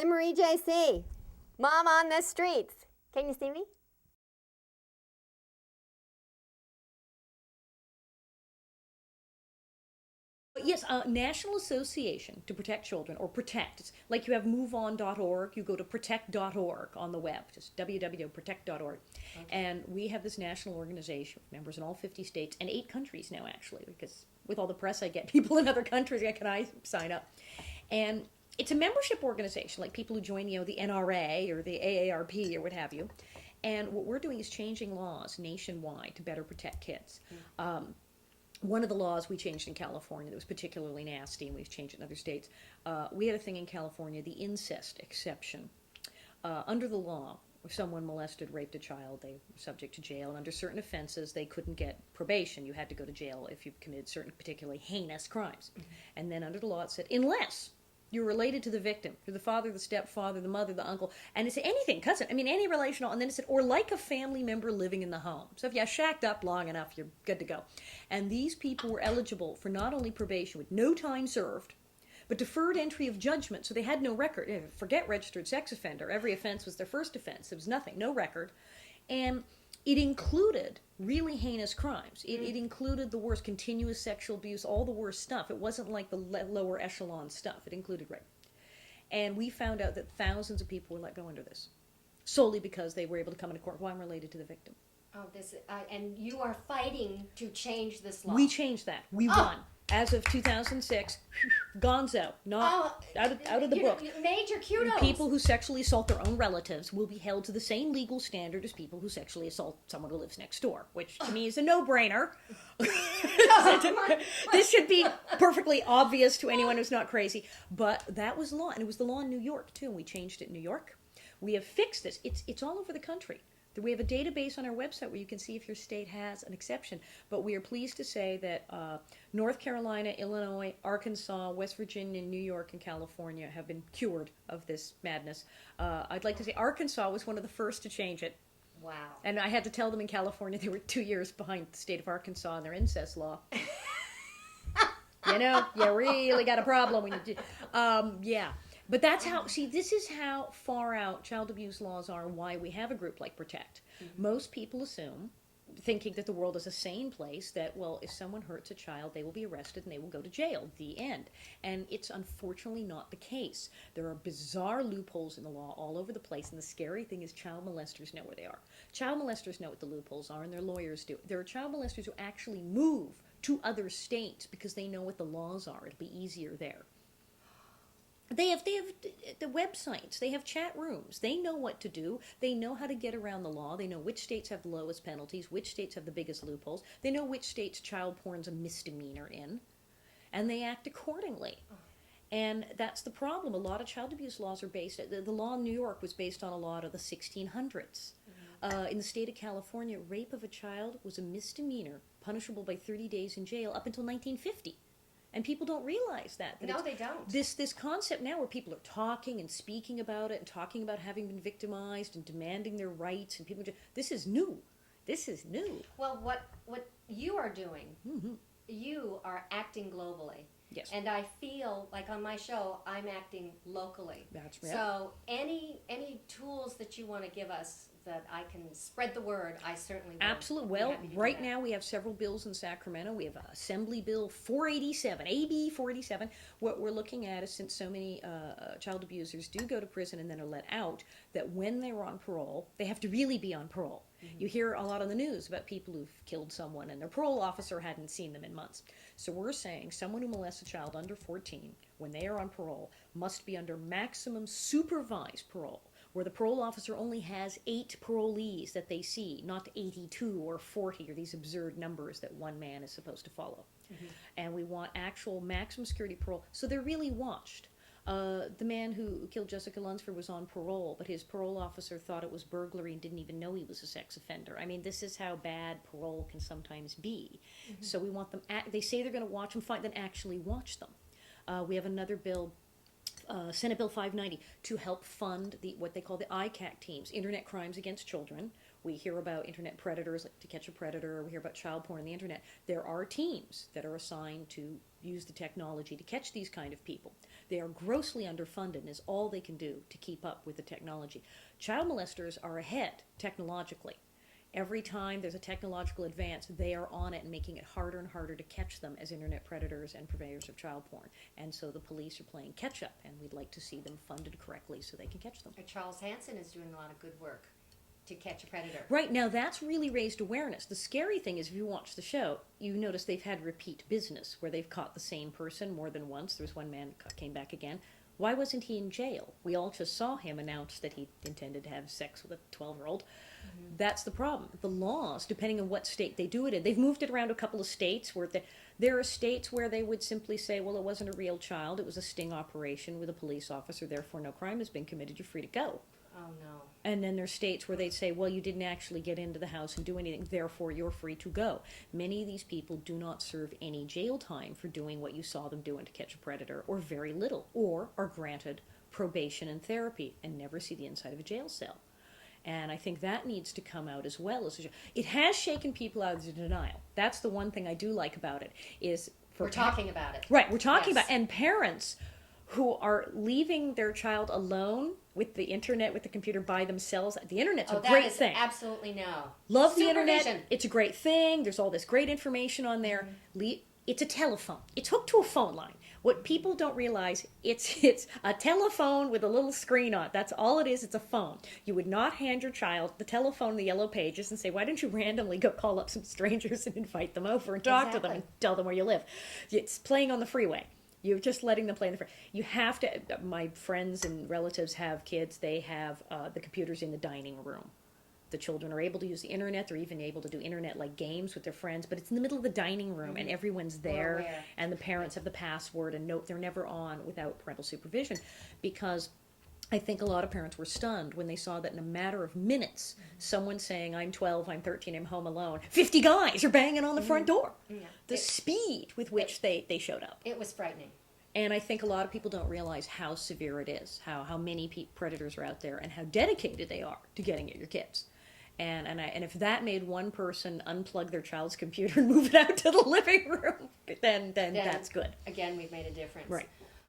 Marie JC, Mom on the Streets. Can you see me? Yes, National Association to Protect Children, or Protect. It's like you have moveon.org, you go to protect.org on the web, just www.protect.org. Okay. And we have this national organization with members in all 50 states and 8 countries now, actually, because with all the press I get, people in other countries, can I sign up? And it's a membership organization, like people who join, the NRA or the AARP or what have you. And what we're doing is changing laws nationwide to better protect kids. One of the laws we changed in California that was particularly nasty, and we've changed it in other states, we had a thing in California, the incest exception. Under the law, if someone molested, raped a child, they were subject to jail, and under certain offenses, they couldn't get probation. You had to go to jail if you committed certain particularly heinous crimes. Mm-hmm. And then under the law, it said, unless you're related to the victim, you're the father, the stepfather, the mother, the uncle, and it said anything, cousin, any relational, and then it said, or like a family member living in the home. So if you shacked up long enough, you're good to go. And these people were eligible for not only probation with no time served, but deferred entry of judgment, so they had no record. Forget registered sex offender. Every offense was their first offense. There was nothing, no record. And it included really heinous crimes. It included the worst, continuous sexual abuse, all the worst stuff. It wasn't like the lower echelon stuff. It included rape. And we found out that thousands of people were let go under this, solely because they were able to come into court. Well, I'm related to the victim. Oh, and you are fighting to change this law. We changed that. We won. As of 2006, gonzo, not out of the book. Major kudos. People who sexually assault their own relatives will be held to the same legal standard as people who sexually assault someone who lives next door, which to me is a no-brainer. This should be perfectly obvious to anyone who's not crazy. But that was law, and it was the law in New York, too, and we changed it in New York. We have fixed this. It's all over the country. We have a database on our website where you can see if your state has an exception. But we are pleased to say that North Carolina, Illinois, Arkansas, West Virginia, New York, and California have been cured of this madness. I'd like to say Arkansas was one of the first to change it. Wow. And I had to tell them in California they were 2 years behind the state of Arkansas on their incest law. You really got a problem when you do. Yeah. But that's how, this is how far out child abuse laws are and why we have a group like Protect. Mm-hmm. Most people assume, thinking that the world is a sane place, that, well, if someone hurts a child, they will be arrested and they will go to jail, the end. And it's unfortunately not the case. There are bizarre loopholes in the law all over the place, and the scary thing is child molesters know where they are. Child molesters know what the loopholes are, and their lawyers do. There are child molesters who actually move to other states because they know what the laws are. It'll be easier there. They have the websites. They have chat rooms. They know what to do. They know how to get around the law. They know which states have the lowest penalties, which states have the biggest loopholes. They know which states child porn's a misdemeanor in, and they act accordingly. And that's the problem. A lot of child abuse laws are based, the law in New York was based on a law of the 1600s. In the state of California, rape of a child was a misdemeanor, punishable by 30 days in jail up until 1950. And people don't realize that no, they don't. This concept now where people are talking and speaking about it and talking about having been victimized and demanding their rights, and people this is new. This is new. Well, what you are doing, you are acting globally. Yes. And I feel like on my show, I'm acting locally. That's right. So any tools that you want to give us that I can spread the word, I certainly will. Absolutely. Well, right now we have several bills in Sacramento. We have Assembly Bill 487, AB 487. What we're looking at is, since so many child abusers do go to prison and then are let out, that when they're on parole, they have to really be on parole. Mm-hmm. You hear a lot on the news about people who've killed someone and their parole officer hadn't seen them in months. So we're saying someone who molests a child under 14, when they are on parole, must be under maximum supervised parole, where the parole officer only has 8 parolees that they see, not 82 or 40 or these absurd numbers that one man is supposed to follow. Mm-hmm. And we want actual maximum security parole, so they're really watched. The man who killed Jessica Lunsford was on parole, but his parole officer thought it was burglary and didn't even know he was a sex offender. This is how bad parole can sometimes be. Mm-hmm. So we want them, they say they're going to watch them, fine, then actually watch them. We have another bill, Senate Bill 590, to help fund what they call the ICAC teams, Internet Crimes Against Children, we hear about internet predators, like To Catch a Predator, or we hear about child porn on the internet. There are teams that are assigned to use the technology to catch these kind of people. They are grossly underfunded and is all they can do to keep up with the technology. Child molesters are ahead technologically. Every time there's a technological advance, they are on it and making it harder and harder to catch them as internet predators and purveyors of child porn. And so the police are playing catch up, and we'd like to see them funded correctly so they can catch them. Charles Hanson is doing a lot of good work to catch a predator. Right, now that's really raised awareness. The scary thing is if you watch the show, you notice they've had repeat business where they've caught the same person more than once. There's one man came back again. Why wasn't he in jail? We all just saw him announce that he intended to have sex with a 12-year-old. That's the problem. The laws, depending on what state they do it in, they've moved it around a couple of states where there are states where they would simply say, well, it wasn't a real child, it was a sting operation with a police officer, therefore no crime has been committed, you're free to go. Oh, no. And then there's states where they'd say, well, you didn't actually get into the house and do anything, therefore you're free to go. Many of these people do not serve any jail time for doing what you saw them doing To Catch a Predator, or very little, or are granted probation and therapy and never see the inside of a jail cell. And I think that needs to come out as well. It has shaken people out of denial. That's the one thing I do like about it, is We're talking about it. Right, we're talking Yes. about, and parents who are leaving their child alone with the internet, with the computer by themselves. The internet's a great thing. Absolutely no. Love the Supervision. internet. It's a great thing. There's all this great information on there. It's a telephone. It's hooked to a phone line. What people don't realize, it's a telephone with a little screen on it. That's all it is. It's a phone. You would not hand your child the telephone, the yellow pages, and say, why don't you randomly go call up some strangers and invite them over and talk to them and tell them where you live. It's playing on the freeway. You're just letting them play in the freeway. You have to, my friends and relatives have kids, they have the computers in the dining room. The children are able to use the internet. They're even able to do internet-like games with their friends, but it's in the middle of the dining room, and everyone's there, and the parents have the password, and note they're never on without parental supervision, because I think a lot of parents were stunned when they saw that in a matter of minutes, someone saying, I'm 12, I'm 13, I'm home alone, 50 guys are banging on the front door. Yeah. The speed with which they showed up. It was frightening. And I think a lot of people don't realize how severe it is, how many predators are out there, and how dedicated they are to getting at your kids. And if that made one person unplug their child's computer and move it out to the living room, then that's good. Again, we've made a difference. Right.